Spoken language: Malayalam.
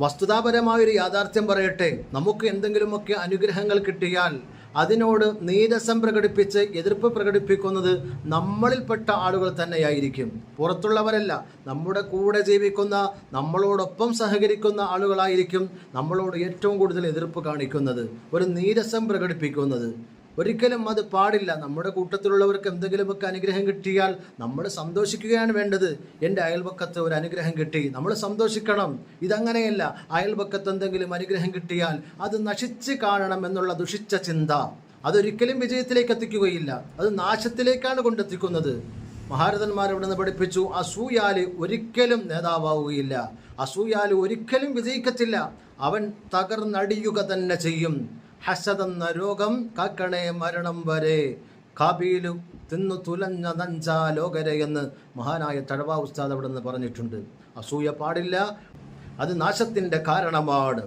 വസ്തുതാപരമായൊരു യാഥാർത്ഥ്യം പറയട്ടെ, നമുക്ക് എന്തെങ്കിലുമൊക്കെ അനുഗ്രഹങ്ങൾ കിട്ടിയാൽ അതിനോട് നീരസം പ്രകടിപ്പിച്ച് എതിർപ്പ് പ്രകടിപ്പിക്കുന്നത് നമ്മളിൽപ്പെട്ട ആളുകൾ തന്നെയായിരിക്കും, പുറത്തുള്ളവരല്ല. നമ്മുടെ കൂടെ ജീവിക്കുന്ന, നമ്മളോടൊപ്പം സഹകരിക്കുന്ന ആളുകളായിരിക്കും നമ്മളോട് ഏറ്റവും കൂടുതൽ എതിർപ്പ് കാണിക്കുന്നത്, ഒരു നീരസം പ്രകടിപ്പിക്കുന്നത്. ഒരിക്കലും അത് പാടില്ല. നമ്മുടെ കൂട്ടത്തിലുള്ളവർക്ക് എന്തെങ്കിലുമൊക്കെ അനുഗ്രഹം കിട്ടിയാൽ നമ്മൾ സന്തോഷിക്കുകയാണ് വേണ്ടത്. എൻ്റെ അയൽപക്കത്ത് ഒരു അനുഗ്രഹം കിട്ടി, നമ്മൾ സന്തോഷിക്കണം. ഇതങ്ങനെയല്ല. അയൽപക്കത്ത് എന്തെങ്കിലും അനുഗ്രഹം കിട്ടിയാൽ അത് നശിച്ച് കാണണം എന്നുള്ള ദുഷിച്ച ചിന്ത അതൊരിക്കലും വിജയത്തിലേക്ക് എത്തിക്കുകയില്ല, അത് നാശത്തിലേക്കാണ് കൊണ്ടെത്തിക്കുന്നത്. മഹാരഥന്മാർ ഇവിടെ നിന്ന് പഠിപ്പിച്ചു, അസൂയാല് ഒരിക്കലും നേതാവുകയില്ല, അസൂയാല് ഒരിക്കലും വിജയിക്കത്തില്ല, അവൻ തകർന്നടിയുക തന്നെ ചെയ്യും. ഹസദെന്ന രോഗം കാക്കണേ മരണം വരെ, കാബീലു തിന്നു തുലഞ്ഞ നഞ്ചാലോകരെ എന്ന് മഹാനായ തഴവ ഉസ്താദ് അവിടെ നിന്ന് പറഞ്ഞിട്ടുണ്ട്. അസൂയ പാടില്ല, അത് നാശത്തിൻ്റെ കാരണമാണ്.